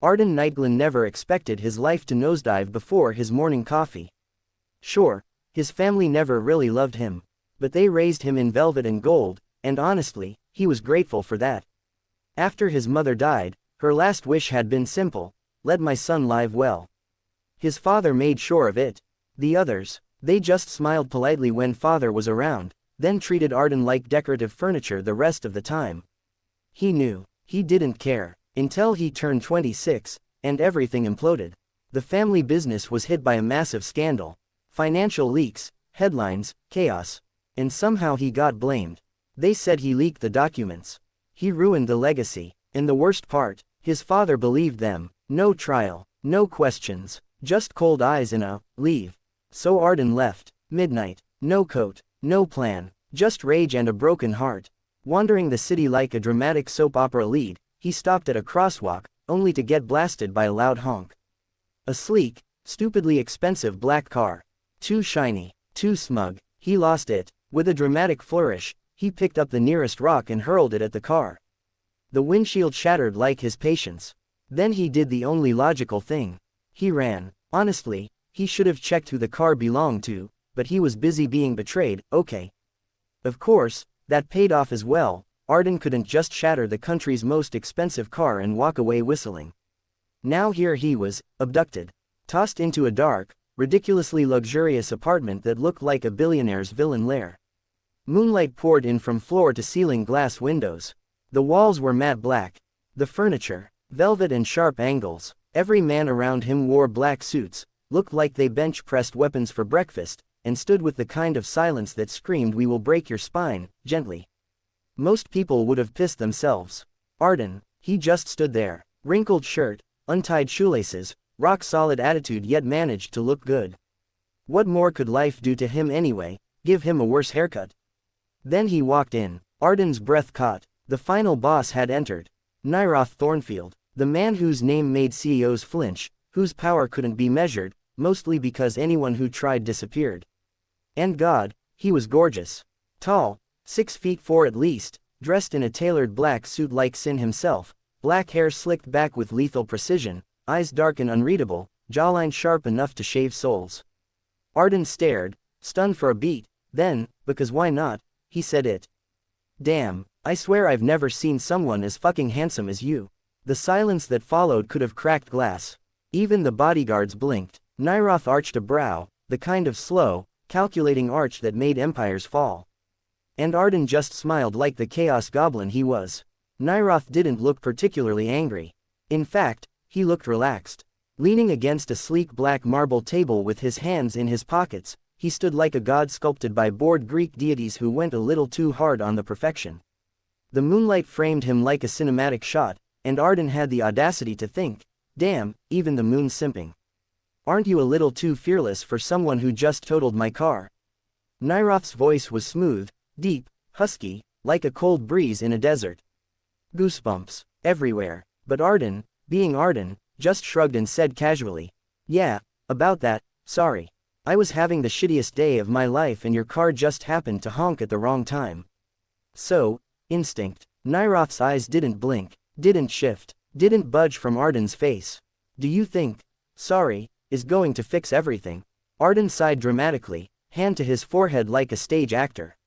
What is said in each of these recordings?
Arden Nightglyn never expected his life to nosedive before his morning coffee. Sure, his family never really loved him, but they raised him in velvet and gold, and honestly, he was grateful for that. After his mother died, her last wish had been simple: let my son live well. His father made sure of it. The others, they just smiled politely when father was around, then treated Arden like decorative furniture the rest of the time. He knew, he didn't care, until he turned 26, and everything imploded. The family business was hit by a massive scandal. Financial leaks, headlines, chaos. And somehow he got blamed. They said he leaked the documents. He ruined the legacy. And the worst part, his father believed them. No trial, no questions, just cold eyes and a leave. So Arden left. Midnight. No coat, no plan, just rage and a broken heart. Wandering the city like a dramatic soap opera lead, he stopped at a crosswalk, only to get blasted by a loud honk. A sleek, stupidly expensive black car. Too shiny, too smug, he lost it. With a dramatic flourish, he picked up the nearest rock and hurled it at the car. The windshield shattered like his patience. Then he did the only logical thing. He ran. Honestly, he should have checked who the car belonged to, but he was busy being betrayed. Okay. Of course, that paid off as well. Arden couldn't just shatter the country's most expensive car and walk away whistling. Now here he was, abducted. Tossed into a dark, ridiculously luxurious apartment that looked like a billionaire's villain lair. Moonlight poured in from floor-to-ceiling glass windows. The walls were matte black. The furniture, velvet and sharp angles. Every man around him wore black suits, looked like they bench-pressed weapons for breakfast, and stood with the kind of silence that screamed, "We will break your spine," gently. Most people would have pissed themselves. Arden, he just stood there. Wrinkled shirt, untied shoelaces, rock-solid attitude, yet managed to look good. What more could life do to him anyway? Give him a worse haircut? Then he walked in. Arden's breath caught. The final boss had entered. Nyroth Thornfield, the man whose name made CEOs flinch, whose power couldn't be measured, mostly because anyone who tried disappeared. And God, he was gorgeous. Tall, 6'4" at least, dressed in a tailored black suit like Sin himself, black hair slicked back with lethal precision, eyes dark and unreadable, jawline sharp enough to shave souls. Arden stared, stunned for a beat, then, because why not, he said it. "Damn, I swear I've never seen someone as fucking handsome as you." The silence that followed could have cracked glass. Even the bodyguards blinked. Nyroth arched a brow, the kind of slow, calculating arch that made empires fall. And Arden just smiled like the chaos goblin he was. Nyroth didn't look particularly angry. In fact, he looked relaxed. Leaning against a sleek black marble table with his hands in his pockets, he stood like a god sculpted by bored Greek deities who went a little too hard on the perfection. The moonlight framed him like a cinematic shot, and Arden had the audacity to think, "Damn, even the moon's simping. Aren't you a little too fearless for someone who just totaled my car?" Nyroth's voice was smooth, deep, husky, like a cold breeze in a desert. Goosebumps everywhere. But Arden, being Arden, just shrugged and said casually, "Yeah, about that, sorry. I was having the shittiest day of my life and your car just happened to honk at the wrong time." So, instinct. Nyroth's eyes didn't blink, didn't shift, didn't budge from Arden's face. "Do you think, sorry, is going to fix everything?" Arden sighed dramatically, hand to his forehead like a stage actor.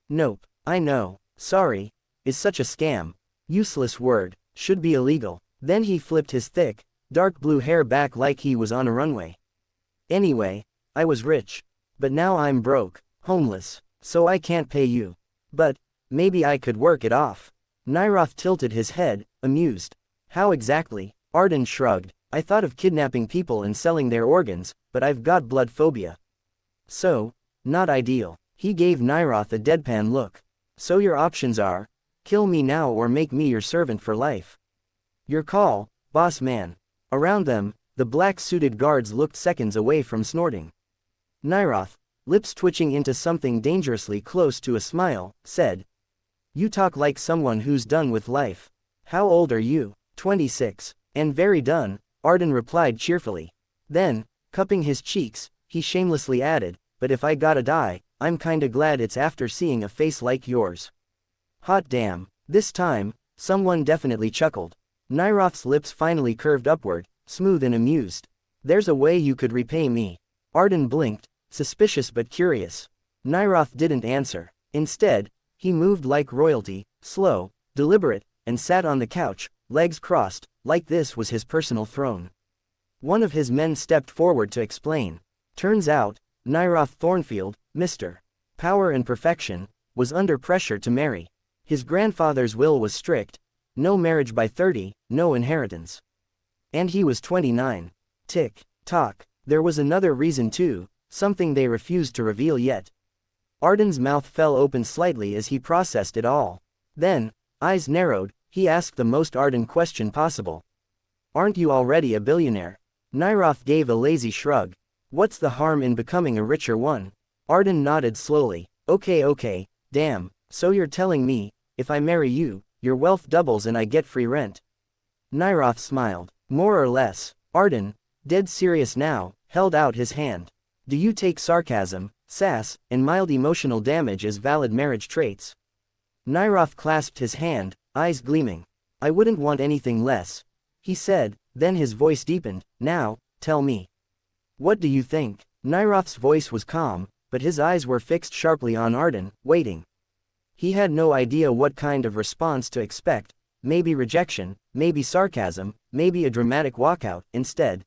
"Nope, I know, sorry, is such a scam. Useless word, should be illegal." Then he flipped his thick, dark blue hair back like he was on a runway. "Anyway, I was rich. But now I'm broke, homeless, so I can't pay you. But, maybe I could work it off." Nyroth tilted his head, amused. "How exactly?" Arden shrugged. "I thought of kidnapping people and selling their organs, but I've got blood phobia. So, not ideal." He gave Nyroth a deadpan look. "So your options are, kill me now or make me your servant for life. Your call, boss man." Around them, the black-suited guards looked seconds away from snorting. Nyroth, lips twitching into something dangerously close to a smile, said, "You talk like someone who's done with life. How old are you?" 26. "And very done," Arden replied cheerfully. Then, cupping his cheeks, he shamelessly added, "But if I gotta die, I'm kinda glad it's after seeing a face like yours." Hot damn. This time, someone definitely chuckled. Nyroth's lips finally curved upward, smooth and amused. There's a way you could repay me. Arden blinked, suspicious but curious. Nyroth didn't answer. Instead, he moved like royalty, slow, deliberate, and sat on the couch, legs crossed, like this was his personal throne. One of his men stepped forward to explain. Turns out, Nyroth Thornfield, Mr. Power and Perfection, was under pressure to marry. His grandfather's will was strict: no marriage by 30, no inheritance. And he was 29. Tick, tock. There was another reason too, something they refused to reveal yet. Arden's mouth fell open slightly as he processed it all. Then, eyes narrowed, he asked the most ardent question possible. Aren't you already a billionaire? Nyroth gave a lazy shrug. What's the harm in becoming a richer one? Arden nodded slowly. Okay, damn, so you're telling me, if I marry you, your wealth doubles and I get free rent. Nyroth smiled. More or less. Arden, dead serious now, held out his hand. Do you take sarcasm, sass, and mild emotional damage as valid marriage traits? Nyroth clasped his hand, eyes gleaming. I wouldn't want anything less, he said, then his voice deepened. Now, tell me. What do you think? Nyroth's voice was calm, but his eyes were fixed sharply on Arden, waiting. He had no idea what kind of response to expect, maybe rejection, maybe sarcasm, maybe a dramatic walkout, instead.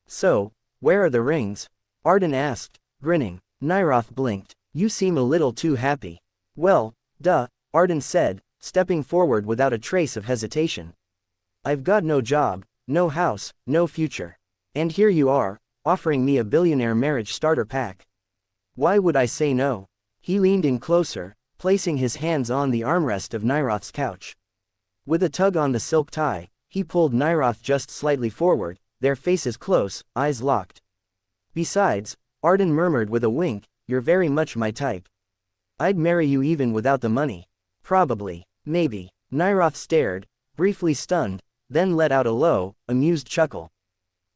So, where are the rings? Arden asked, grinning. Nyroth blinked. You seem a little too happy. Well, duh, Arden said, stepping forward without a trace of hesitation. I've got no job, no house, no future. And here you are, offering me a billionaire marriage starter pack. Why would I say no? He leaned in closer, placing his hands on the armrest of Nyroth's couch. With a tug on the silk tie, he pulled Nyroth just slightly forward, their faces close, eyes locked. Besides, Arden murmured with a wink, you're very much my type. I'd marry you even without the money. Probably. Maybe. Nyroth stared, briefly stunned, then let out a low, amused chuckle.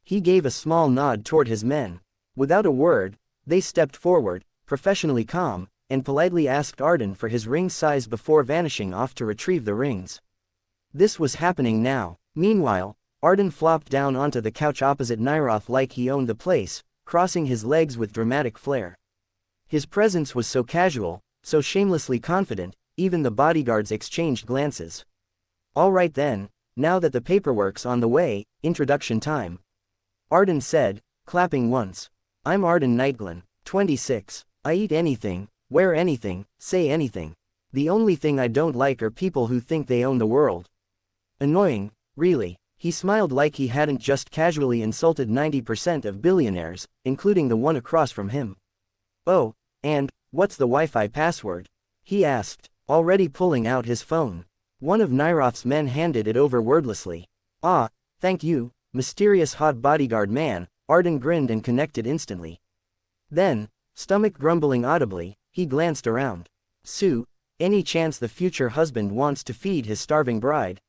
He gave a small nod toward his men. Without a word, they stepped forward, professionally calm, and politely asked Arden for his ring size before vanishing off to retrieve the rings. This was happening now. Meanwhile, Arden flopped down onto the couch opposite Nyroth like he owned the place, crossing his legs with dramatic flair. His presence was so casual, so shamelessly confident, even the bodyguards exchanged glances. All right then, now that the paperwork's on the way, introduction time. Arden said, clapping once. I'm Arden Nightglen, 26. I eat anything, wear anything, say anything. The only thing I don't like are people who think they own the world. Annoying, really. He smiled like he hadn't just casually insulted 90% of billionaires, including the one across from him. Oh, and, what's the Wi-Fi password? He asked, already pulling out his phone. One of Nyroth's men handed it over wordlessly. Ah, thank you, mysterious hot bodyguard man, Arden grinned and connected instantly. Then, stomach grumbling audibly, he glanced around. Sue, any chance the future husband wants to feed his starving bride?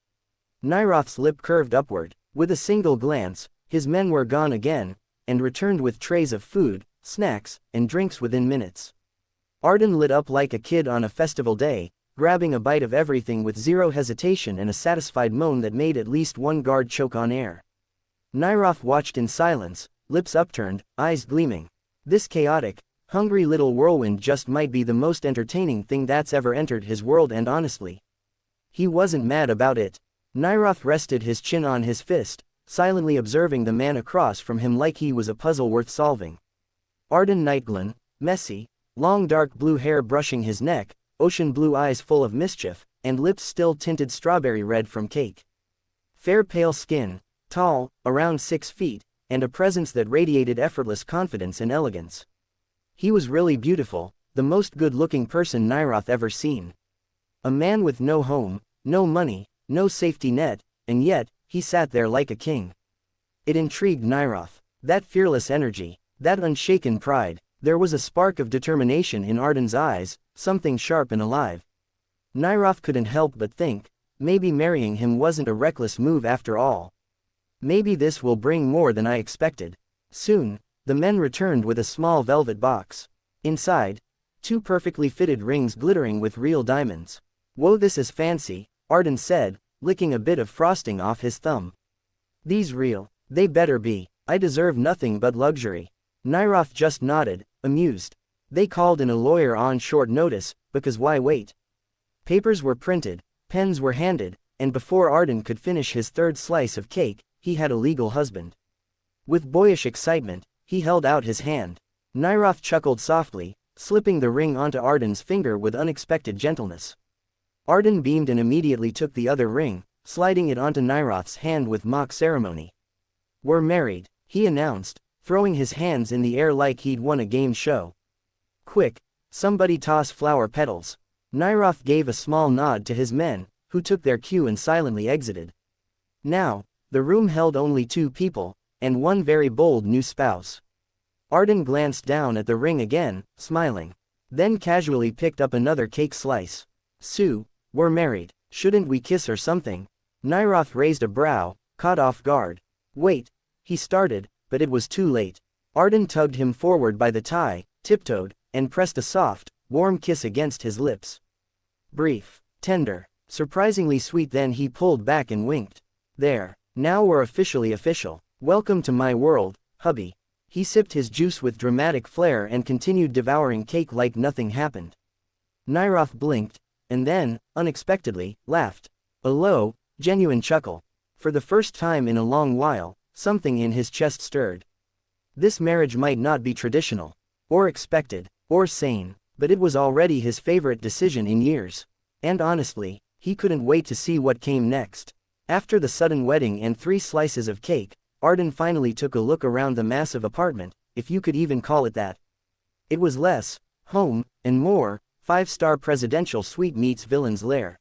Nyroth's lip curved upward. With a single glance, his men were gone again, and returned with trays of food, snacks, and drinks within minutes. Arden lit up like a kid on a festival day, grabbing a bite of everything with zero hesitation and a satisfied moan that made at least one guard choke on air. Nyroth watched in silence, lips upturned, eyes gleaming. This chaotic, hungry little whirlwind just might be the most entertaining thing that's ever entered his world, and honestly, he wasn't mad about it. Nyroth rested his chin on his fist, silently observing the man across from him like he was a puzzle worth solving. Arden Nightglen, messy, long dark blue hair brushing his neck, ocean blue eyes full of mischief, and lips still tinted strawberry red from cake. Fair pale skin, tall, around 6 feet, and a presence that radiated effortless confidence and elegance. He was really beautiful, the most good-looking person Nyroth ever seen. A man with no home, no money, no safety net, and yet, he sat there like a king. It intrigued Nyroth. That fearless energy, that unshaken pride, there was a spark of determination in Arden's eyes, something sharp and alive. Nyroth couldn't help but think, maybe marrying him wasn't a reckless move after all. Maybe this will bring more than I expected. Soon, the men returned with a small velvet box. Inside, 2 perfectly fitted rings glittering with real diamonds. Whoa, this is fancy, Arden said, licking a bit of frosting off his thumb. These real? They better be. I deserve nothing but luxury. Nyroth just nodded, amused. They called in a lawyer on short notice, because why wait? Papers were printed, pens were handed, and before Arden could finish his third slice of cake, he had a legal husband. With boyish excitement, he held out his hand. Nyroth chuckled softly, slipping the ring onto Arden's finger with unexpected gentleness. Arden beamed and immediately took the other ring, sliding it onto Nyroth's hand with mock ceremony. "We're married," he announced, throwing his hands in the air like he'd won a game show. "Quick, somebody toss flower petals." Nyroth gave a small nod to his men, who took their cue and silently exited. Now, the room held only 2 people, and one very bold new spouse. Arden glanced down at the ring again, smiling. Then casually picked up another cake slice. "Sue, we're married. Shouldn't we kiss or something?" Nyroth raised a brow, caught off guard. "Wait," he started, but it was too late. Arden tugged him forward by the tie, tiptoed, and pressed a soft, warm kiss against his lips. Brief, tender, surprisingly sweet, then he pulled back and winked. "There, now we're officially official. Welcome to my world, hubby." He sipped his juice with dramatic flair and continued devouring cake like nothing happened. Nyroth blinked, and then, unexpectedly, laughed. A low, genuine chuckle. For the first time in a long while, something in his chest stirred. This marriage might not be traditional, or expected, or sane, but it was already his favorite decision in years. And honestly, he couldn't wait to see what came next. After the sudden wedding and 3 slices of cake, Arden finally took a look around the massive apartment, if you could even call it that. It was less home, and more 5-star presidential suite meets villain's lair.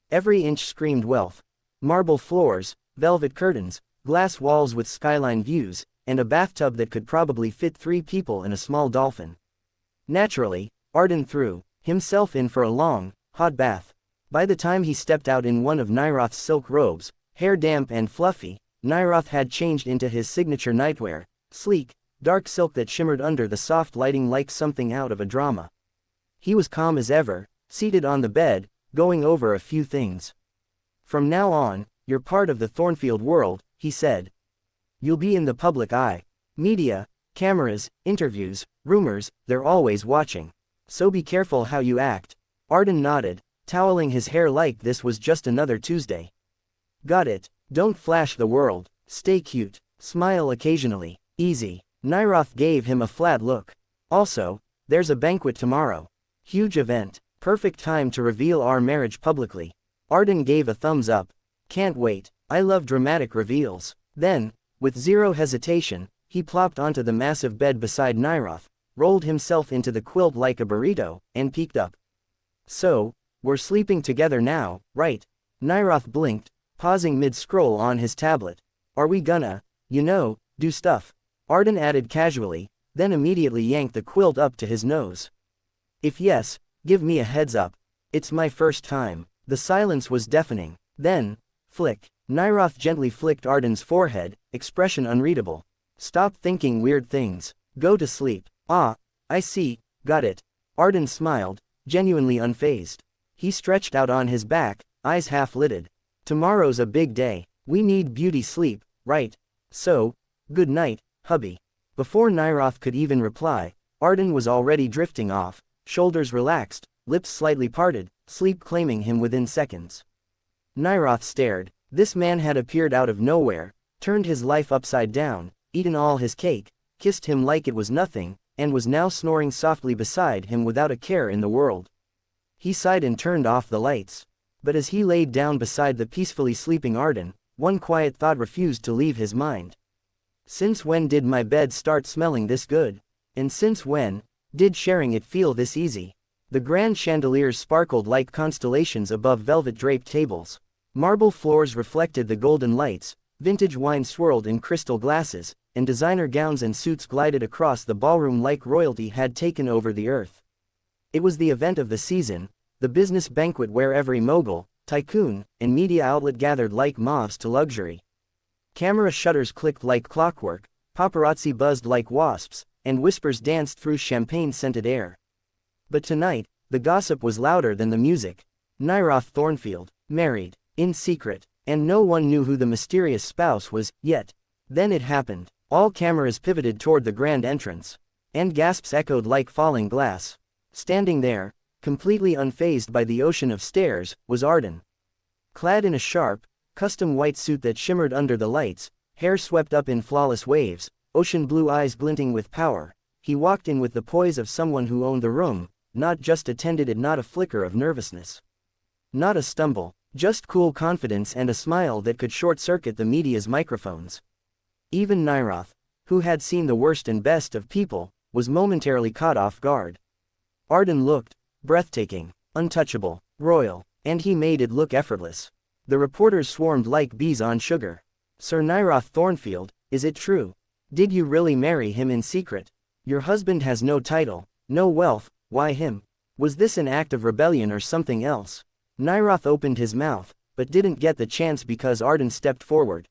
Every inch screamed wealth. Marble floors, velvet curtains, glass walls with skyline views, and a bathtub that could probably fit 3 people and a small dolphin. Naturally, Arden threw himself in for a long, hot bath. By the time he stepped out in one of Nyroth's silk robes, hair damp and fluffy, Nyroth had changed into his signature nightwear, sleek, dark silk that shimmered under the soft lighting like something out of a drama. He was calm as ever, seated on the bed, going over a few things. "From now on, you're part of the Thornfield world," he said. "You'll be in the public eye. Media, cameras, interviews, rumors, they're always watching. So be careful how you act." Arden nodded, toweling his hair like this was just another Tuesday. "Got it. Don't flash the world. Stay cute. Smile occasionally. Easy." Nyroth gave him a flat look. "Also, there's a banquet tomorrow. Huge event. Perfect time to reveal our marriage publicly." Arden gave a thumbs up. "Can't wait. I love dramatic reveals." Then, with zero hesitation, he plopped onto the massive bed beside Nyroth, rolled himself into the quilt like a burrito, and peeked up. "So, we're sleeping together now, right?" Nyroth blinked, pausing mid-scroll on his tablet. "Are we gonna, do stuff?" Arden added casually, then immediately yanked the quilt up to his nose. "If yes, give me a heads up. It's my first time." The silence was deafening. Then, flick. Nyroth gently flicked Arden's forehead, expression unreadable. "Stop thinking weird things. Go to sleep." "Ah, I see, got it." Arden smiled, genuinely unfazed. He stretched out on his back, eyes half-lidded. "Tomorrow's a big day. We need beauty sleep, right? So, good night, hubby." Before Nyroth could even reply, Arden was already drifting off, shoulders relaxed, lips slightly parted, sleep claiming him within seconds. Nyroth stared. This man had appeared out of nowhere, turned his life upside down, eaten all his cake, kissed him like it was nothing, and was now snoring softly beside him without a care in the world. He sighed and turned off the lights. But as he laid down beside the peacefully sleeping Arden, one quiet thought refused to leave his mind. Since when did my bed start smelling this good? And since when did sharing it feel this easy? The grand chandeliers sparkled like constellations above velvet-draped tables. Marble floors reflected the golden lights, vintage wine swirled in crystal glasses, and designer gowns and suits glided across the ballroom like royalty had taken over the earth. It was the event of the season, the business banquet where every mogul, tycoon, and media outlet gathered like moths to luxury. Camera shutters clicked like clockwork, paparazzi buzzed like wasps, and whispers danced through champagne-scented air. But tonight, the gossip was louder than the music. Nyroth Thornfield, married. In secret. And no one knew who the mysterious spouse was, yet. Then it happened. All cameras pivoted toward the grand entrance. And gasps echoed like falling glass. Standing there, completely unfazed by the ocean of stairs, was Arden. Clad in a sharp, custom white suit that shimmered under the lights, hair swept up in flawless waves, ocean blue eyes glinting with power, he walked in with the poise of someone who owned the room, not just attended it, not a flicker of nervousness. Not a stumble, just cool confidence and a smile that could short-circuit the media's microphones. Even Nyroth, who had seen the worst and best of people, was momentarily caught off guard. Arden looked breathtaking, untouchable, royal, and he made it look effortless. The reporters swarmed like bees on sugar. Sir Nyroth Thornfield, is it true? Did you really marry him in secret? Your husband has no title, no wealth, why him? Was this an act of rebellion or something else? Nyroth opened his mouth, but didn't get the chance because Arden stepped forward.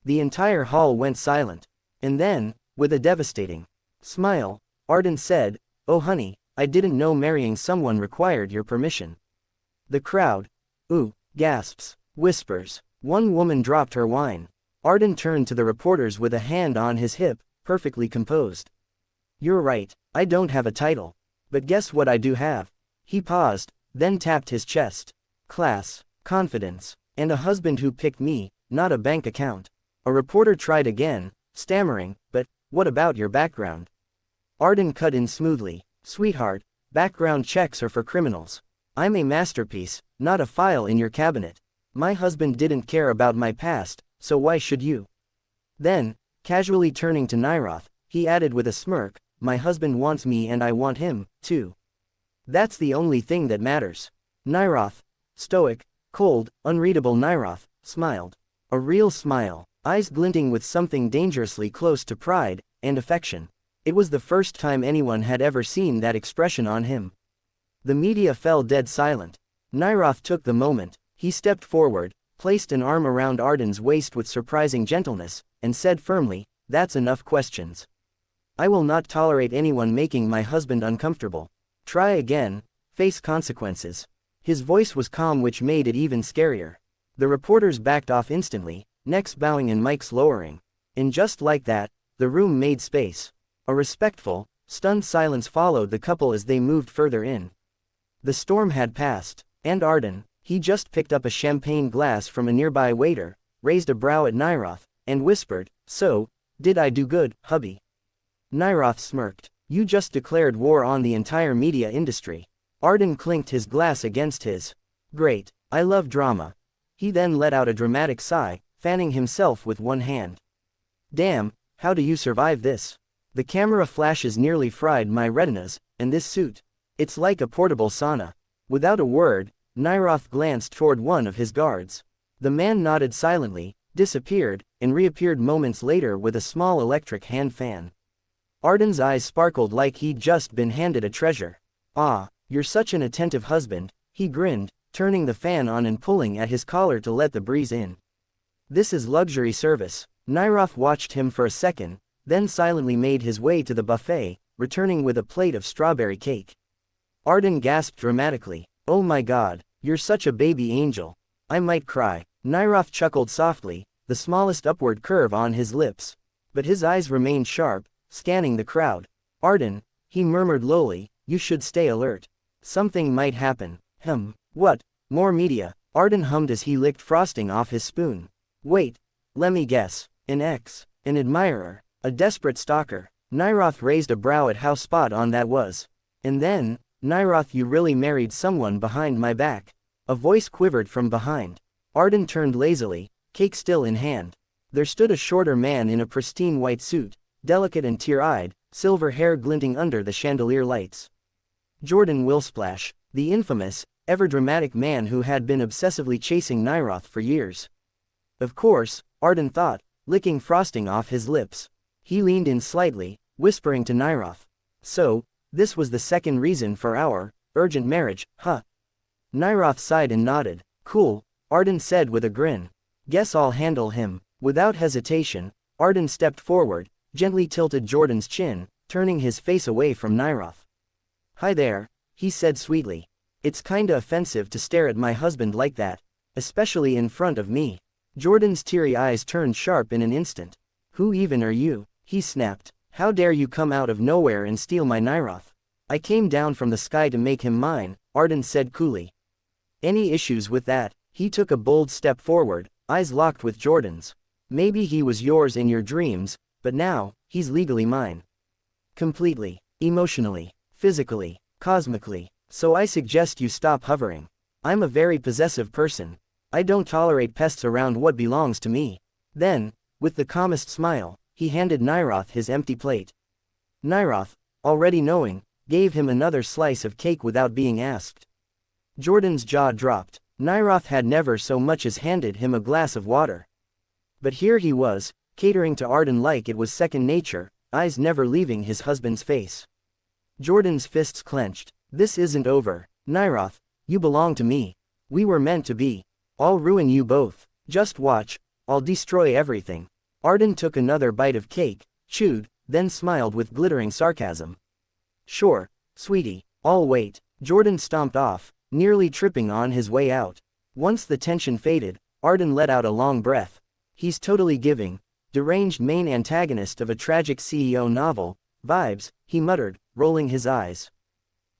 The entire hall went silent. And then, with a devastating smile, Arden said, "Oh honey, I didn't know marrying someone required your permission." The crowd, ooh, gasps, whispers. One woman dropped her wine. Arden turned to the reporters with a hand on his hip, perfectly composed. "You're right, I don't have a title. But guess what I do have?" He paused, then tapped his chest. "Class, confidence, and a husband who picked me, not a bank account." A reporter tried again, stammering, "But, what about your background?" Arden cut in smoothly. "Sweetheart, background checks are for criminals. I'm a masterpiece, not a file in your cabinet. My husband didn't care about my past, so why should you?" Then, casually turning to Nyroth, he added with a smirk, "My husband wants me and I want him, too. That's the only thing that matters." Nyroth, stoic, cold, unreadable Nyroth, smiled. A real smile, eyes glinting with something dangerously close to pride and affection. It was the first time anyone had ever seen that expression on him. The media fell dead silent. Nyroth took the moment. He stepped forward, placed an arm around Arden's waist with surprising gentleness, and said firmly, "That's enough questions. I will not tolerate anyone making my husband uncomfortable. Try again, face consequences." His voice was calm, which made it even scarier. The reporters backed off instantly, necks bowing and mics lowering. And just like that, the room made space. A respectful, stunned silence followed the couple as they moved further in. The storm had passed, and Arden, he just picked up a champagne glass from a nearby waiter, raised a brow at Nyroth, and whispered, "So, did I do good, hubby?" Nyroth smirked. "You just declared war on the entire media industry." Arden clinked his glass against his. "Great, I love drama." He then let out a dramatic sigh, fanning himself with one hand. "Damn, how do you survive this? The camera flashes nearly fried my retinas, and this suit. It's like a portable sauna." Without a word, Nyroth glanced toward one of his guards. The man nodded silently, disappeared, and reappeared moments later with a small electric hand fan. Arden's eyes sparkled like he'd just been handed a treasure. "Ah, you're such an attentive husband," he grinned, turning the fan on and pulling at his collar to let the breeze in. "This is luxury service." Nyroth watched him for a second, then silently made his way to the buffet, returning with a plate of strawberry cake. Arden gasped dramatically, "Oh my god, you're such a baby angel. I might cry." Nyroth chuckled softly, the smallest upward curve on his lips. But his eyes remained sharp, scanning the crowd. "Arden," he murmured lowly, "you should stay alert. Something might happen." What? More media?" Arden hummed as he licked frosting off his spoon. "Wait. Lemme guess. An ex. An admirer. A desperate stalker." Nyroth raised a brow at how spot on that was. "And then, Nyroth, you really married someone behind my back." A voice quivered from behind. Arden turned lazily, cake still in hand. There stood a shorter man in a pristine white suit, delicate and tear-eyed, silver hair glinting under the chandelier lights. Jordan Willsplash, the infamous, ever-dramatic man who had been obsessively chasing Nyroth for years. Of course, Arden thought, licking frosting off his lips. He leaned in slightly, whispering to Nyroth, "So, this was the second reason for our urgent marriage, huh?" Nyroth sighed and nodded. "Cool," Arden said with a grin. "Guess I'll handle him." Without hesitation, Arden stepped forward, gently tilted Jordan's chin, turning his face away from Nyroth. "Hi there," he said sweetly. "It's kinda offensive to stare at my husband like that, Especially in front of me. Jordan's teary eyes turned sharp in an instant. Who even are you? He snapped. How dare you come out of nowhere and steal my Nyroth? I came down from the sky to make him mine, Arden said coolly. Any issues with that? He took a bold step forward, eyes locked with Jordan's. Maybe he was yours in your dreams, but now, he's legally mine. Completely. Emotionally. Physically. Cosmically. So I suggest you stop hovering. I'm a very possessive person. I don't tolerate pests around what belongs to me. Then, with the calmest smile, he handed Nyroth his empty plate. Nyroth, already knowing, gave him another slice of cake without being asked. Jordan's jaw dropped. Nyroth had never so much as handed him a glass of water. But here he was, catering to Arden like it was second nature, eyes never leaving his husband's face. Jordan's fists clenched. This isn't over. Nyroth, you belong to me. We were meant to be. I'll ruin you both. Just watch, I'll destroy everything. Arden took another bite of cake, chewed, then smiled with glittering sarcasm. Sure, sweetie, I'll wait. Jordan stomped off, nearly tripping on his way out. Once the tension faded, Arden let out a long breath. He's totally giving, deranged main antagonist of a tragic CEO novel, vibes, he muttered, rolling his eyes.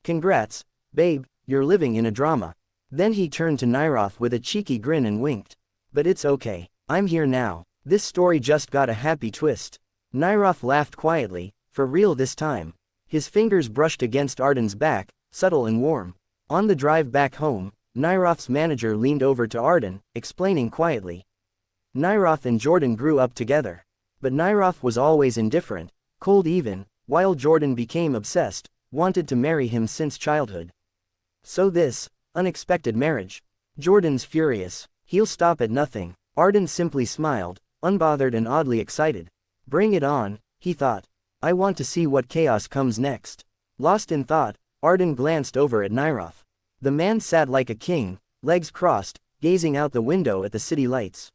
Congrats, babe, you're living in a drama. Then he turned to Nyroth with a cheeky grin and winked. But it's okay, I'm here now. This story just got a happy twist. Nyroth laughed quietly, for real this time. His fingers brushed against Arden's back, subtle and warm. On the drive back home, Nyroth's manager leaned over to Arden, explaining quietly. Nyroth and Jordan grew up together. But Nyroth was always indifferent, cold even, while Jordan became obsessed, wanted to marry him since childhood. So this, unexpected marriage. Jordan's furious. He'll stop at nothing. Arden simply smiled, unbothered and oddly excited. Bring it on, he thought. I want to see what chaos comes next. Lost in thought, Arden glanced over at Nyroth. The man sat like a king, legs crossed, gazing out the window at the city lights.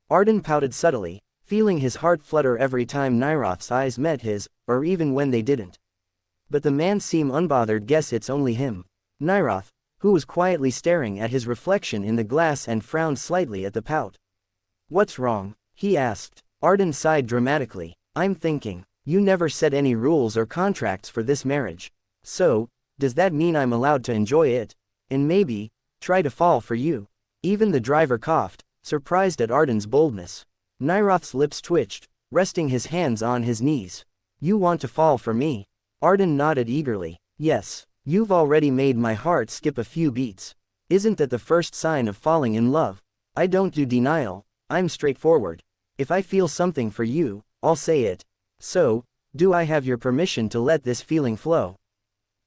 Arden pouted subtly, feeling his heart flutter every time Nyroth's eyes met his, or even when they didn't. But the man seemed unbothered. Guess it's only him. Nyroth, who was quietly staring at his reflection in the glass and frowned slightly at the pout. What's wrong? He asked. Arden sighed dramatically. I'm thinking, you never set any rules or contracts for this marriage. So, does that mean I'm allowed to enjoy it? And maybe, try to fall for you? Even the driver coughed, surprised at Arden's boldness. Nyroth's lips twitched, resting his hands on his knees. You want to fall for me? Arden nodded eagerly. Yes. You've already made my heart skip a few beats. Isn't that the first sign of falling in love? I don't do denial, I'm straightforward. If I feel something for you, I'll say it. So, do I have your permission to let this feeling flow?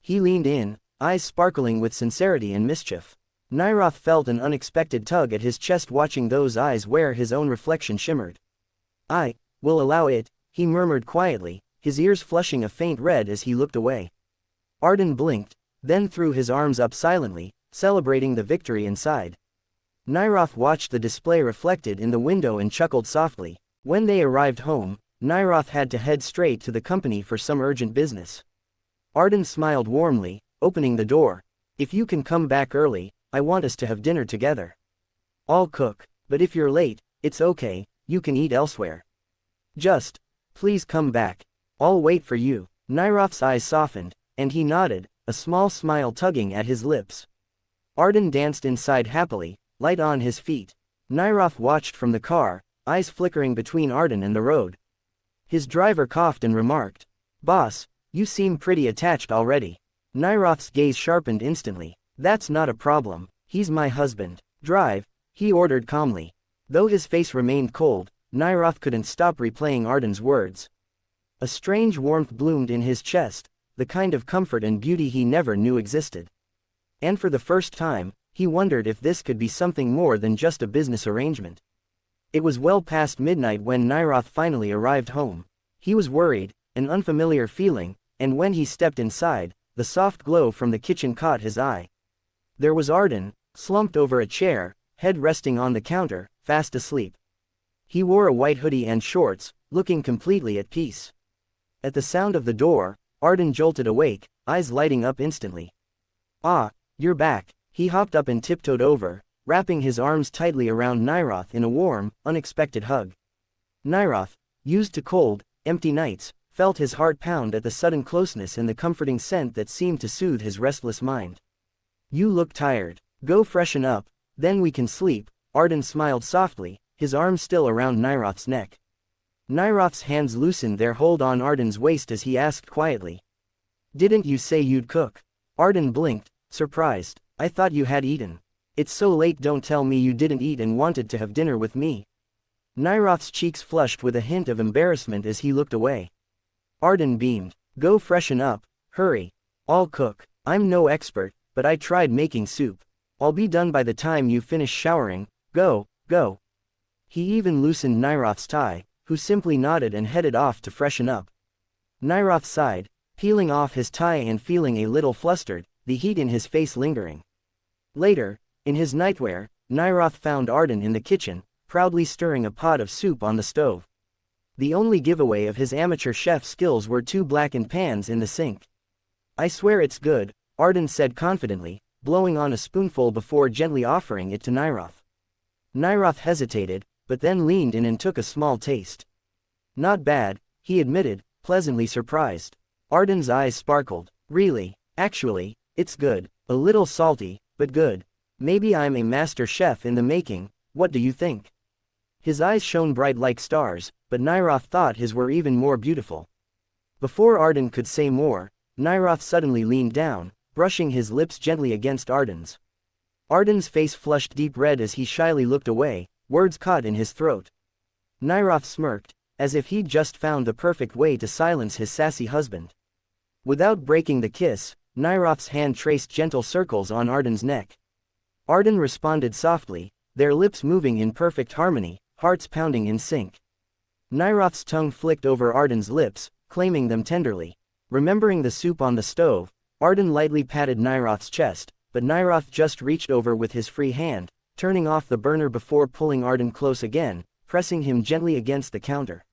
He leaned in, eyes sparkling with sincerity and mischief. Nyroth felt an unexpected tug at his chest watching those eyes where his own reflection shimmered. I will allow it, he murmured quietly, his ears flushing a faint red as he looked away. Arden blinked, then threw his arms up silently, celebrating the victory inside. Nyroth watched the display reflected in the window and chuckled softly. When they arrived home, Nyroth had to head straight to the company for some urgent business. Arden smiled warmly, opening the door. If you can come back early, I want us to have dinner together. I'll cook, but if you're late, it's okay, you can eat elsewhere. Just, please come back. I'll wait for you. Nyroth's eyes softened, and he nodded, a small smile tugging at his lips. Arden danced inside happily, light on his feet. Nyroth watched from the car, eyes flickering between Arden and the road. His driver coughed and remarked, "Boss, you seem pretty attached already." Nyroth's gaze sharpened instantly. "That's not a problem, he's my husband. Drive," he ordered calmly. Though his face remained cold, Nyroth couldn't stop replaying Arden's words. A strange warmth bloomed in his chest, the kind of comfort and beauty he never knew existed. And for the first time, he wondered if this could be something more than just a business arrangement. It was well past midnight when Nyroth finally arrived home. He was worried, an unfamiliar feeling, and when he stepped inside, the soft glow from the kitchen caught his eye. There was Arden, slumped over a chair, head resting on the counter, fast asleep. He wore a white hoodie and shorts, looking completely at peace. At the sound of the door, Arden jolted awake, eyes lighting up instantly. "Ah, you're back." He hopped up and tiptoed over, wrapping his arms tightly around Nyroth in a warm, unexpected hug. Nyroth, used to cold, empty nights, felt his heart pound at the sudden closeness and the comforting scent that seemed to soothe his restless mind. "You look tired. Go freshen up, then we can sleep," Arden smiled softly, his arms still around Nyroth's neck. Nyroth's hands loosened their hold on Arden's waist as he asked quietly. "Didn't you say you'd cook?" Arden blinked, surprised. "I thought you had eaten. It's so late, don't tell me you didn't eat and wanted to have dinner with me." Nyroth's cheeks flushed with a hint of embarrassment as he looked away. Arden beamed. "Go freshen up, hurry. I'll cook. I'm no expert, but I tried making soup. I'll be done by the time you finish showering. Go, go." He even loosened Nyroth's tie, who simply nodded and headed off to freshen up. Nyroth sighed, peeling off his tie and feeling a little flustered, the heat in his face lingering. Later, in his nightwear, Nyroth found Arden in the kitchen, proudly stirring a pot of soup on the stove. The only giveaway of his amateur chef skills were 2 blackened pans in the sink. "I swear it's good," Arden said confidently, blowing on a spoonful before gently offering it to Nyroth. Nyroth hesitated, but then leaned in and took a small taste. "Not bad," he admitted, pleasantly surprised. Arden's eyes sparkled. "Really? Actually, it's good. A little salty, but good. Maybe I'm a master chef in the making, what do you think?" His eyes shone bright like stars, but Nyroth thought his were even more beautiful. Before Arden could say more, Nyroth suddenly leaned down, brushing his lips gently against Arden's. Arden's face flushed deep red as he shyly looked away, words caught in his throat. Nyroth smirked, as if he'd just found the perfect way to silence his sassy husband. Without breaking the kiss, Nyroth's hand traced gentle circles on Arden's neck. Arden responded softly, their lips moving in perfect harmony, hearts pounding in sync. Nyroth's tongue flicked over Arden's lips, claiming them tenderly. Remembering the soup on the stove, Arden lightly patted Nyroth's chest, but Nyroth just reached over with his free hand, turning off the burner before pulling Arden close again, pressing him gently against the counter.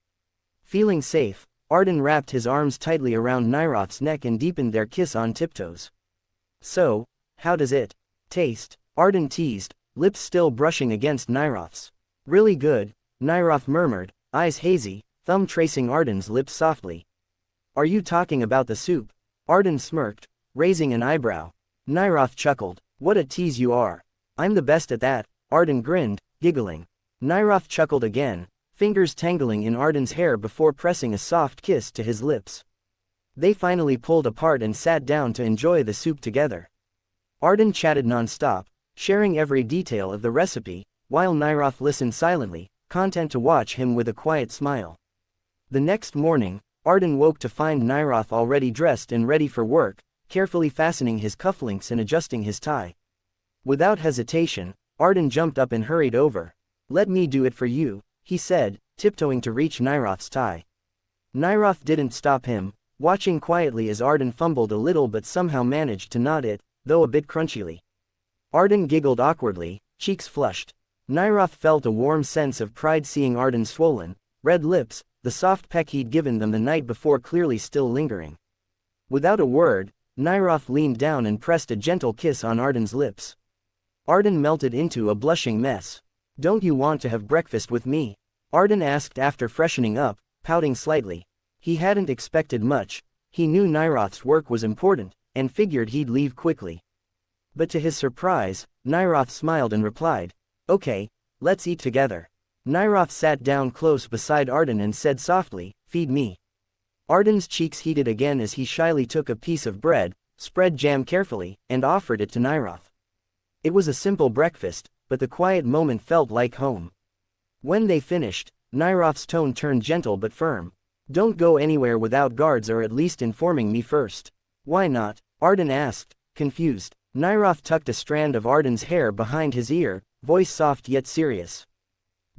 Feeling safe, Arden wrapped his arms tightly around Nyroth's neck and deepened their kiss on tiptoes. "So, how does it taste?" Arden teased, lips still brushing against Nyroth's. "Really good," Nyroth murmured, eyes hazy, thumb tracing Arden's lips softly. "Are you talking about the soup?" Arden smirked, raising an eyebrow. Nyroth chuckled. "What a tease you are. I'm the best at that." Arden grinned, giggling. Nyroth chuckled again, fingers tangling in Arden's hair before pressing a soft kiss to his lips. They finally pulled apart and sat down to enjoy the soup together. Arden chatted non-stop, sharing every detail of the recipe, while Nyroth listened silently, content to watch him with a quiet smile. The next morning, Arden woke to find Nyroth already dressed and ready for work, carefully fastening his cufflinks and adjusting his tie. Without hesitation, Arden jumped up and hurried over. "Let me do it for you," he said, tiptoeing to reach Nyroth's tie. Nyroth didn't stop him, watching quietly as Arden fumbled a little but somehow managed to knot it, though a bit crunchily. Arden giggled awkwardly, cheeks flushed. Nyroth felt a warm sense of pride seeing Arden's swollen, red lips, the soft peck he'd given them the night before clearly still lingering. Without a word, Nyroth leaned down and pressed a gentle kiss on Arden's lips. Arden melted into a blushing mess. "Don't you want to have breakfast with me?" Arden asked after freshening up, pouting slightly. He hadn't expected much. He knew Nyroth's work was important, and figured he'd leave quickly. But to his surprise, Nyroth smiled and replied, "Okay, let's eat together." Nyroth sat down close beside Arden and said softly, "Feed me." Arden's cheeks heated again as he shyly took a piece of bread, spread jam carefully, and offered it to Nyroth. It was a simple breakfast, but the quiet moment felt like home. When they finished, Nyroth's tone turned gentle but firm. "Don't go anywhere without guards or at least informing me first." "Why not?" Arden asked, confused. Nyroth tucked a strand of Arden's hair behind his ear, voice soft yet serious.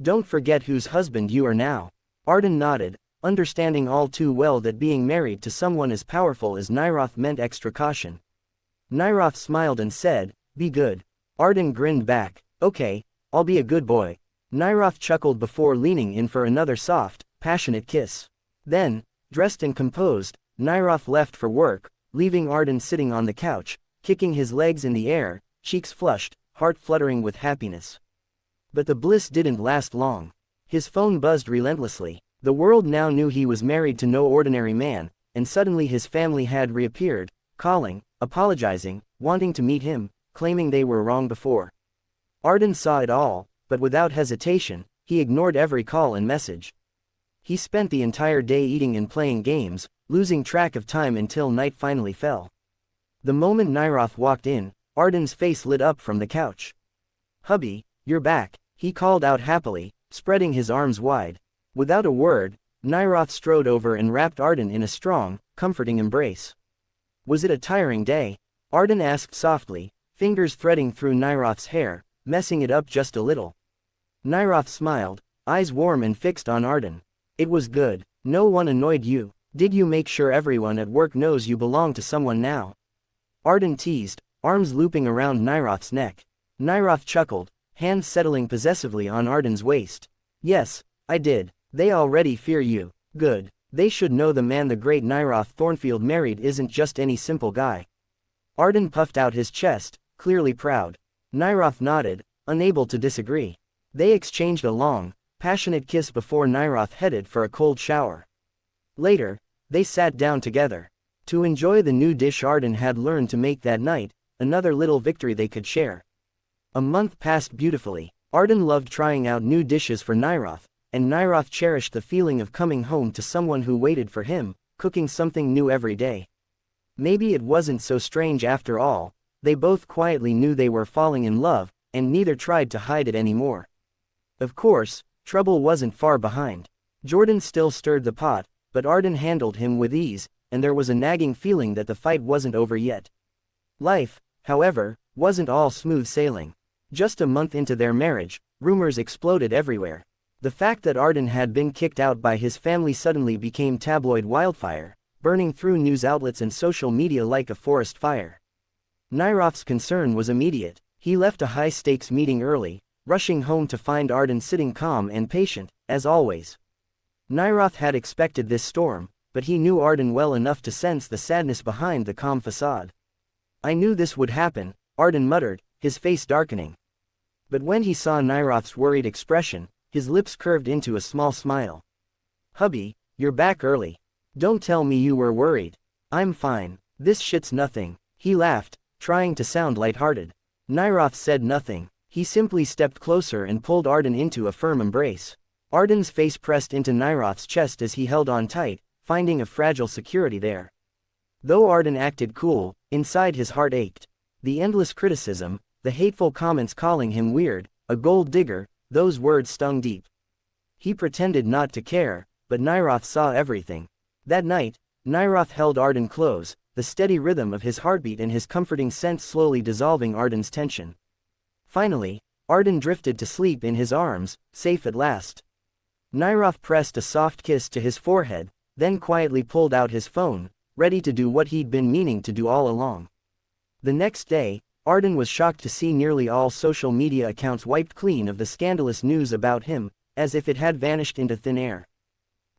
"Don't forget whose husband you are now." Arden nodded, understanding all too well that being married to someone as powerful as Nyroth meant extra caution. Nyroth smiled and said, "Be good." Arden grinned back. "Okay, I'll be a good boy." Nyroth chuckled before leaning in for another soft, passionate kiss. Then, dressed and composed, Nyroth left for work, leaving Arden sitting on the couch, kicking his legs in the air, cheeks flushed, heart fluttering with happiness. But the bliss didn't last long. His phone buzzed relentlessly. The world now knew he was married to no ordinary man, and suddenly his family had reappeared, calling, apologizing, wanting to meet him, claiming they were wrong before. Arden saw it all, but without hesitation, he ignored every call and message. He spent the entire day eating and playing games, losing track of time until night finally fell. The moment Nyroth walked in, Arden's face lit up from the couch. "Hubby, you're back," he called out happily, spreading his arms wide. Without a word, Nyroth strode over and wrapped Arden in a strong, comforting embrace. "Was it a tiring day?" Arden asked softly, fingers threading through Nyroth's hair, messing it up just a little. Nyroth smiled, eyes warm and fixed on Arden. "It was good. No one annoyed you. Did you make sure everyone at work knows you belong to someone now?" Arden teased, arms looping around Nyroth's neck. Nyroth chuckled, hands settling possessively on Arden's waist. "Yes, I did. They already fear you. Good. They should know the man the great Nyroth Thornfield married isn't just any simple guy." Arden puffed out his chest, clearly proud. Nyroth nodded, unable to disagree. They exchanged a long, passionate kiss before Nyroth headed for a cold shower. Later, they sat down together to enjoy the new dish Arden had learned to make that night, another little victory they could share. A month passed beautifully. Arden loved trying out new dishes for Nyroth, and Nyroth cherished the feeling of coming home to someone who waited for him, cooking something new every day. Maybe it wasn't so strange after all. They both quietly knew they were falling in love, and neither tried to hide it anymore. Of course, trouble wasn't far behind. Jordan still stirred the pot, but Arden handled him with ease, and there was a nagging feeling that the fight wasn't over yet. Life, however, wasn't all smooth sailing. Just a month into their marriage, rumors exploded everywhere. The fact that Arden had been kicked out by his family suddenly became tabloid wildfire, burning through news outlets and social media like a forest fire. Nyroth's concern was immediate. He left a high-stakes meeting early, rushing home to find Arden sitting calm and patient, as always. Nyroth had expected this storm, but he knew Arden well enough to sense the sadness behind the calm facade. "I knew this would happen," Arden muttered, his face darkening. But when he saw Nyroth's worried expression, his lips curved into a small smile. "Hubby, you're back early. Don't tell me you were worried." "I'm fine. This shit's nothing." He laughed, trying to sound lighthearted. Nyroth said nothing. He simply stepped closer and pulled Arden into a firm embrace. Arden's face pressed into Nyroth's chest as he held on tight, finding a fragile security there. Though Arden acted cool, inside his heart ached. The endless criticism, the hateful comments calling him weird, a gold digger, those words stung deep. He pretended not to care, but Nyroth saw everything. That night, Nyroth held Arden close, the steady rhythm of his heartbeat and his comforting scent slowly dissolving Arden's tension. Finally, Arden drifted to sleep in his arms, safe at last. Nyroth pressed a soft kiss to his forehead, then quietly pulled out his phone, ready to do what he'd been meaning to do all along. The next day, Arden was shocked to see nearly all social media accounts wiped clean of the scandalous news about him, as if it had vanished into thin air.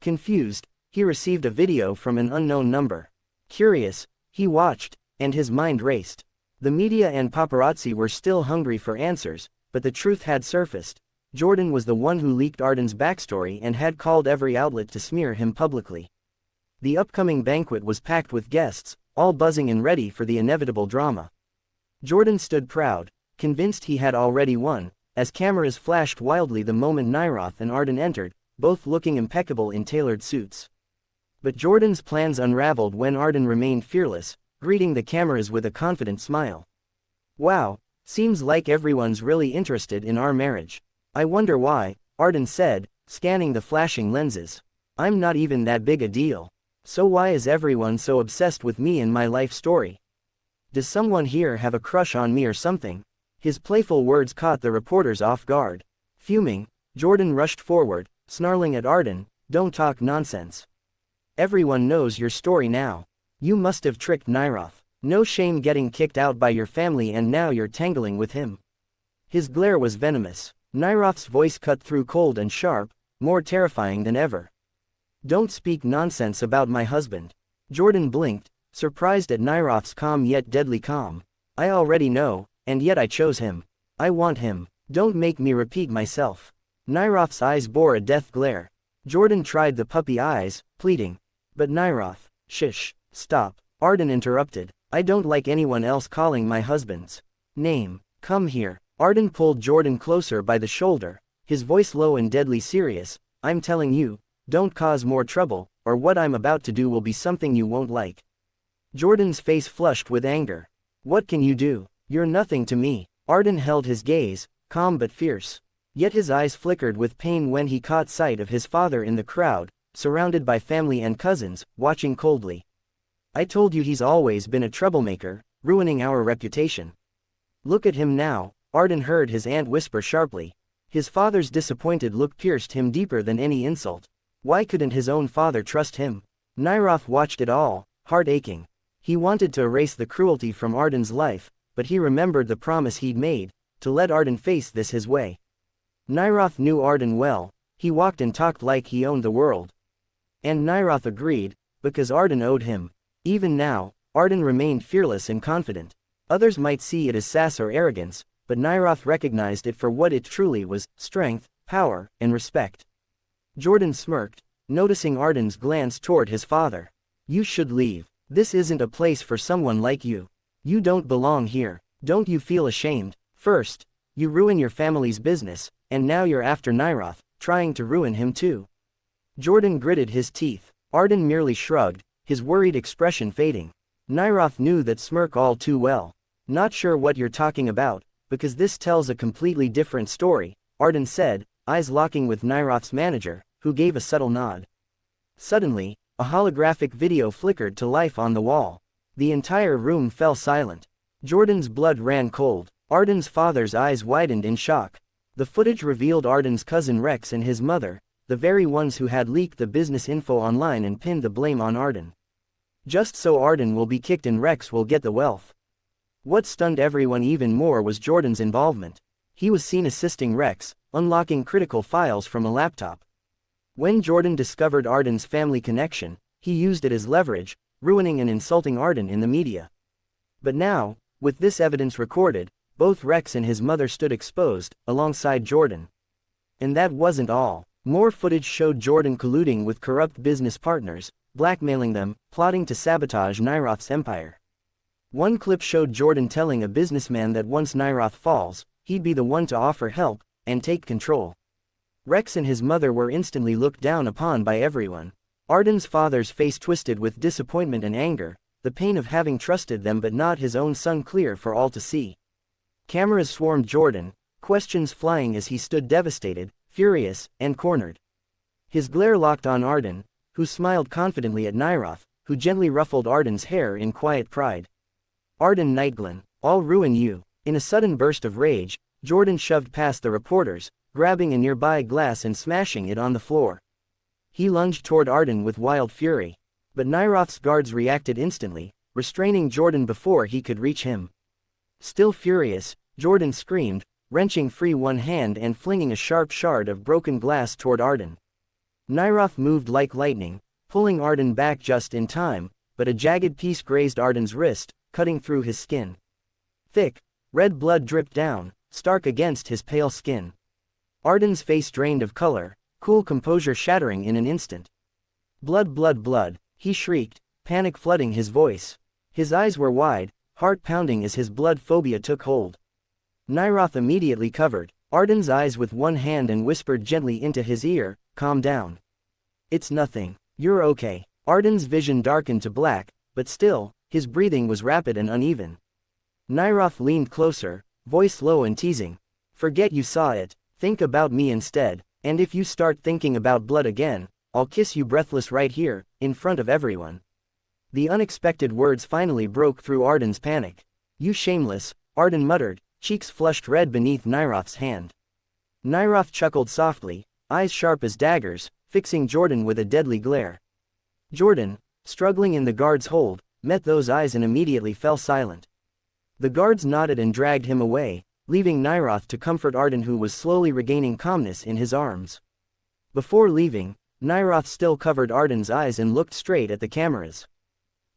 Confused, he received a video from an unknown number. Curious, he watched, and his mind raced. The media and paparazzi were still hungry for answers, but the truth had surfaced. Jordan was the one who leaked Arden's backstory and had called every outlet to smear him publicly. The upcoming banquet was packed with guests, all buzzing and ready for the inevitable drama. Jordan stood proud, convinced he had already won, as cameras flashed wildly the moment Nyroth and Arden entered, both looking impeccable in tailored suits. But Jordan's plans unraveled when Arden remained fearless, greeting the cameras with a confident smile. "Wow, seems like everyone's really interested in our marriage. I wonder why," Arden said, scanning the flashing lenses. "I'm not even that big a deal. So why is everyone so obsessed with me and my life story? Does someone here have a crush on me or something?" His playful words caught the reporters off guard. Fuming, Jordan rushed forward, snarling at Arden, "Don't talk nonsense. Everyone knows your story now. You must have tricked Nyroth. No shame getting kicked out by your family and now you're tangling with him." His glare was venomous. Nyroth's voice cut through cold and sharp, more terrifying than ever. "Don't speak nonsense about my husband." Jordan blinked, surprised at Nyroth's calm yet deadly calm. "I already know, and yet I chose him. I want him. Don't make me repeat myself. Nyroth's eyes bore a death glare. Jordan tried the puppy eyes, pleading. But Nyroth, shish, stop. Arden interrupted. I don't like anyone else calling my husband's name. Come here. Arden pulled Jordan closer by the shoulder, his voice low and deadly serious. I'm telling you, don't cause more trouble, or what I'm about to do will be something you won't like. Jordan's face flushed with anger. What can you do? You're nothing to me. Arden held his gaze, calm but fierce. Yet his eyes flickered with pain when he caught sight of his father in the crowd, surrounded by family and cousins, watching coldly. I told you he's always been a troublemaker, ruining our reputation. Look at him now, Arden heard his aunt whisper sharply. His father's disappointed look pierced him deeper than any insult. Why couldn't his own father trust him? Nyroth watched it all, heart aching. He wanted to erase the cruelty from Arden's life, but he remembered the promise he'd made, to let Arden face this his way. Nyroth knew Arden well, he walked and talked like he owned the world. And Nyroth agreed, because Arden owed him. Even now, Arden remained fearless and confident. Others might see it as sass or arrogance, but Nyroth recognized it for what it truly was: strength, power, and respect. Jordan smirked, noticing Arden's glance toward his father. You should leave. This isn't a place for someone like you. You don't belong here. Don't you feel ashamed? First, you ruin your family's business, and now you're after Nyroth, trying to ruin him too. Jordan gritted his teeth. Arden merely shrugged, his worried expression fading. Nyroth knew that smirk all too well. Not sure what you're talking about, because this tells a completely different story, Arden said, eyes locking with Nyroth's manager, who gave a subtle nod. Suddenly, a holographic video flickered to life on the wall. The entire room fell silent. Jordan's blood ran cold. Arden's father's eyes widened in shock. The footage revealed Arden's cousin Rex and his mother, the very ones who had leaked the business info online and pinned the blame on Arden. Just so Arden will be kicked and Rex will get the wealth. What stunned everyone even more was Jordan's involvement. He was seen assisting Rex, unlocking critical files from a laptop. When Jordan discovered Arden's family connection, he used it as leverage, ruining and insulting Arden in the media. But now, with this evidence recorded, both Rex and his mother stood exposed, alongside Jordan. And that wasn't all. More footage showed Jordan colluding with corrupt business partners, blackmailing them, plotting to sabotage Nyroth's empire. One clip showed Jordan telling a businessman that once Nyroth falls, he'd be the one to offer help, and take control. Rex and his mother were instantly looked down upon by everyone. Arden's father's face twisted with disappointment and anger, the pain of having trusted them but not his own son clear for all to see. Cameras swarmed Jordan, questions flying as he stood devastated, furious, and cornered. His glare locked on Arden, who smiled confidently at Nyroth, who gently ruffled Arden's hair in quiet pride. Arden Nightglen, I'll ruin you. In a sudden burst of rage, Jordan shoved past the reporters, grabbing a nearby glass and smashing it on the floor. He lunged toward Arden with wild fury. But Nyroth's guards reacted instantly, restraining Jordan before he could reach him. Still furious, Jordan screamed, wrenching free one hand and flinging a sharp shard of broken glass toward Arden. Nyroth moved like lightning, pulling Arden back just in time, but a jagged piece grazed Arden's wrist, cutting through his skin. Thick, red blood dripped down, stark against his pale skin. Arden's face drained of color, cool composure shattering in an instant. Blood, blood, blood, he shrieked, panic flooding his voice. His eyes were wide, heart pounding as his blood phobia took hold. Nyroth immediately covered Arden's eyes with one hand and whispered gently into his ear, calm down. It's nothing. You're okay. Arden's vision darkened to black, but still, his breathing was rapid and uneven. Nyroth leaned closer, voice low and teasing. Forget you saw it. Think about me instead, and if you start thinking about blood again, I'll kiss you breathless right here, in front of everyone. The unexpected words finally broke through Arden's panic. You shameless, Arden muttered, cheeks flushed red beneath Nyroth's hand. Nyroth chuckled softly, eyes sharp as daggers, fixing Jordan with a deadly glare. Jordan, struggling in the guard's hold, met those eyes and immediately fell silent. The guards nodded and dragged him away, leaving Nyroth to comfort Arden, who was slowly regaining calmness in his arms. Before leaving, Nyroth still covered Arden's eyes and looked straight at the cameras.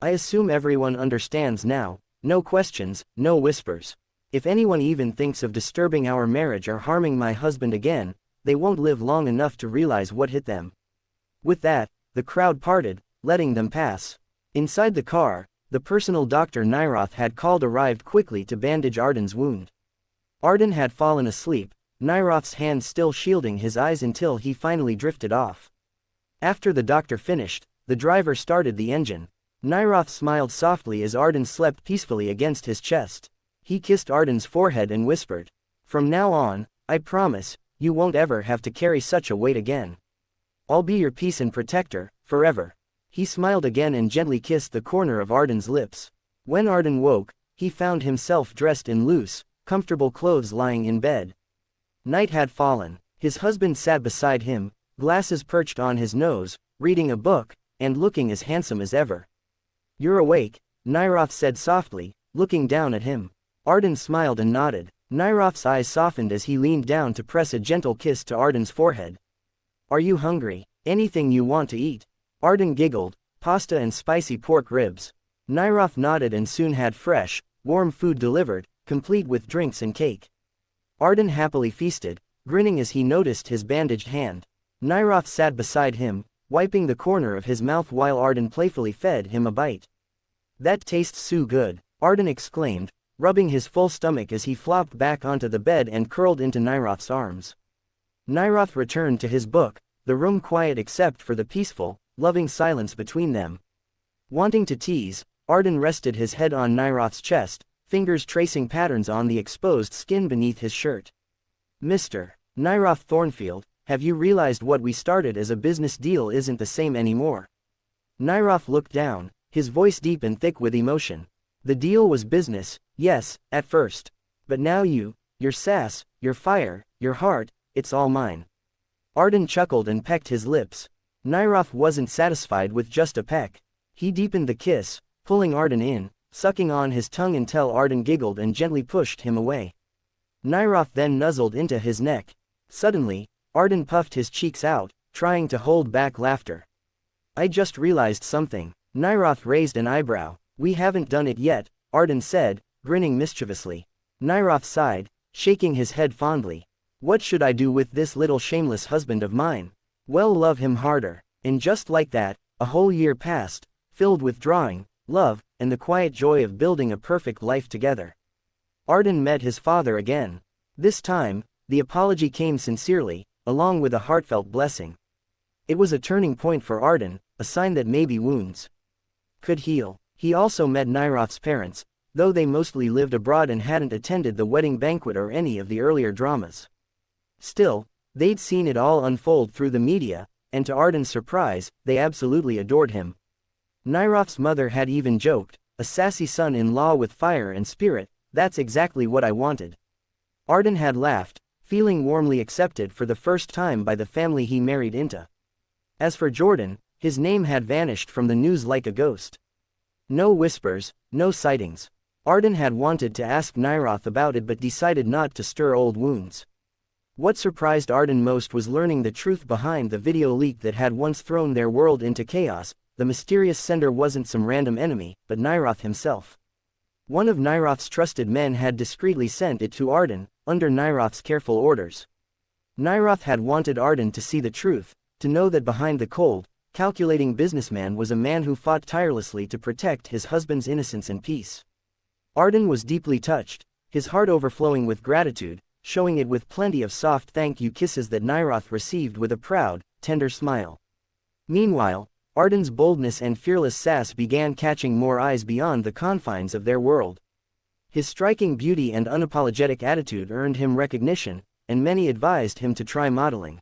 I assume everyone understands now, no questions, no whispers. If anyone even thinks of disturbing our marriage or harming my husband again, they won't live long enough to realize what hit them." With that, the crowd parted, letting them pass. Inside the car, the personal doctor Nyroth had called arrived quickly to bandage Arden's wound. Arden had fallen asleep, Nyroth's hand still shielding his eyes until he finally drifted off. After the doctor finished, the driver started the engine. Nyroth smiled softly as Arden slept peacefully against his chest. He kissed Arden's forehead and whispered, "From now on, I promise, you won't ever have to carry such a weight again. I'll be your peace and protector, forever." He smiled again and gently kissed the corner of Arden's lips. When Arden woke, he found himself dressed in loose, comfortable clothes lying in bed. Night had fallen. His husband sat beside him, glasses perched on his nose, reading a book, and looking as handsome as ever. "You're awake," Nyroth said softly, looking down at him. Arden smiled and nodded. Nyroth's eyes softened as he leaned down to press a gentle kiss to Arden's forehead. "Are you hungry? Anything you want to eat?" Arden giggled, "Pasta and spicy pork ribs." Nyroth nodded and soon had fresh, warm food delivered, complete with drinks and cake. Arden happily feasted, grinning as he noticed his bandaged hand. Nyroth sat beside him, wiping the corner of his mouth while Arden playfully fed him a bite. "That tastes so good," Arden exclaimed, rubbing his full stomach as he flopped back onto the bed and curled into Nyroth's arms. Nyroth returned to his book, the room quiet except for the peaceful, loving silence between them. Wanting to tease, Arden rested his head on Nyroth's chest, fingers tracing patterns on the exposed skin beneath his shirt. "Mr. Nyroth Thornfield, have you realized what we started as a business deal isn't the same anymore?" Nyroth looked down, his voice deep and thick with emotion. "The deal was business, yes, at first. But now your sass, your fire, your heart, it's all mine." Arden chuckled and pecked his lips. Nyroth wasn't satisfied with just a peck. He deepened the kiss, pulling Arden in, sucking on his tongue until Arden giggled and gently pushed him away. Nyroth then nuzzled into his neck. Suddenly, Arden puffed his cheeks out, trying to hold back laughter. "I just realized something." Nyroth raised an eyebrow. "We haven't done it yet," Arden said, grinning mischievously. Nyroth sighed, shaking his head fondly. "What should I do with this little shameless husband of mine? Well, love him harder." And just like that, a whole year passed, filled with drawing, love, and the quiet joy of building a perfect life together. Arden met his father again. This time, the apology came sincerely, along with a heartfelt blessing. It was a turning point for Arden, a sign that maybe wounds could heal. He also met Nyroth's parents, though they mostly lived abroad and hadn't attended the wedding banquet or any of the earlier dramas. Still, they'd seen it all unfold through the media, and to Arden's surprise, they absolutely adored him. Nyroth's mother had even joked, "A sassy son-in-law with fire and spirit, that's exactly what I wanted." Arden had laughed, feeling warmly accepted for the first time by the family he married into. As for Jordan, his name had vanished from the news like a ghost. No whispers, no sightings. Arden had wanted to ask Nyroth about it but decided not to stir old wounds. What surprised Arden most was learning the truth behind the video leak that had once thrown their world into chaos. The mysterious sender wasn't some random enemy, but Nyroth himself. One of Nyroth's trusted men had discreetly sent it to Arden, under Nyroth's careful orders. Nyroth had wanted Arden to see the truth, to know that behind the cold, calculating businessman was a man who fought tirelessly to protect his husband's innocence and peace. Arden was deeply touched, his heart overflowing with gratitude, showing it with plenty of soft thank you kisses that Nyroth received with a proud, tender smile. Meanwhile, Arden's boldness and fearless sass began catching more eyes beyond the confines of their world. His striking beauty and unapologetic attitude earned him recognition, and many advised him to try modeling.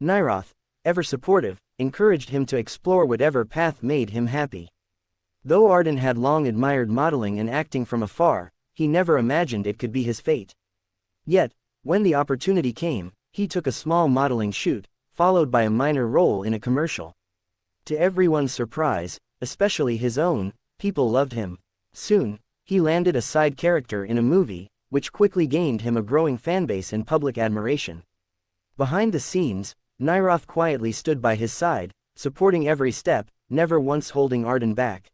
Nyroth, ever supportive, encouraged him to explore whatever path made him happy. Though Arden had long admired modeling and acting from afar, he never imagined it could be his fate. Yet, when the opportunity came, he took a small modeling shoot, followed by a minor role in a commercial. To everyone's surprise, especially his own, people loved him. Soon, he landed a side character in a movie, which quickly gained him a growing fanbase and public admiration. Behind the scenes, Nyroth quietly stood by his side, supporting every step, never once holding Arden back.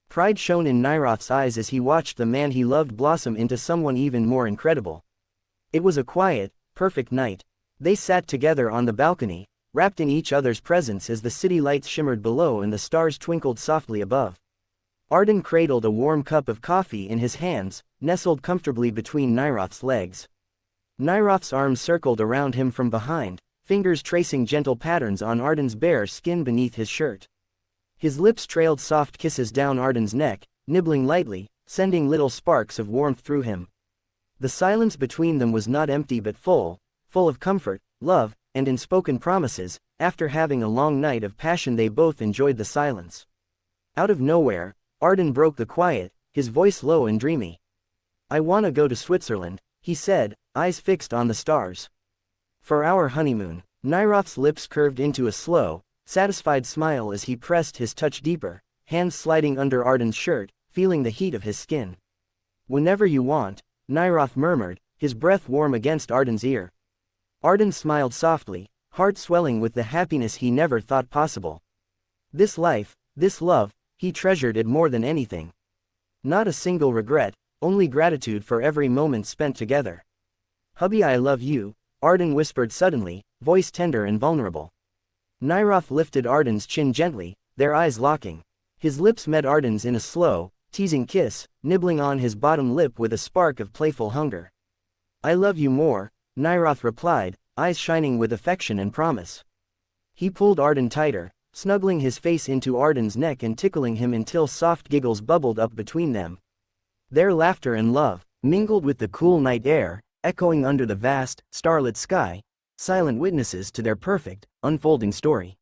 Pride shone in Nyroth's eyes as he watched the man he loved blossom into someone even more incredible. It was a quiet, perfect night. They sat together on the balcony, wrapped in each other's presence as the city lights shimmered below and the stars twinkled softly above. Arden cradled a warm cup of coffee in his hands, nestled comfortably between Nyroth's legs. Nyroth's arms circled around him from behind, fingers tracing gentle patterns on Arden's bare skin beneath his shirt. His lips trailed soft kisses down Arden's neck, nibbling lightly, sending little sparks of warmth through him. The silence between them was not empty but full of comfort, love, and unspoken promises. After having a long night of passion, they both enjoyed the silence. Out of nowhere, Arden broke the quiet, his voice low and dreamy. "I wanna go to Switzerland," he said, eyes fixed on the stars. "For our honeymoon." Nyroth's lips curved into a slow, satisfied smile as he pressed his touch deeper, hands sliding under Arden's shirt, feeling the heat of his skin. "Whenever you want," Nyroth murmured, his breath warm against Arden's ear. Arden smiled softly, heart swelling with the happiness he never thought possible. This life, this love, he treasured it more than anything. Not a single regret, only gratitude for every moment spent together. "Hubby, I love you," Arden whispered suddenly, voice tender and vulnerable. Nyroth lifted Arden's chin gently, their eyes locking. His lips met Arden's in a slow, teasing kiss, nibbling on his bottom lip with a spark of playful hunger. "I love you more," Nyroth replied, eyes shining with affection and promise. He pulled Arden tighter, snuggling his face into Arden's neck and tickling him until soft giggles bubbled up between them. Their laughter and love, mingled with the cool night air, echoing under the vast, starlit sky, silent witnesses to their perfect, unfolding story.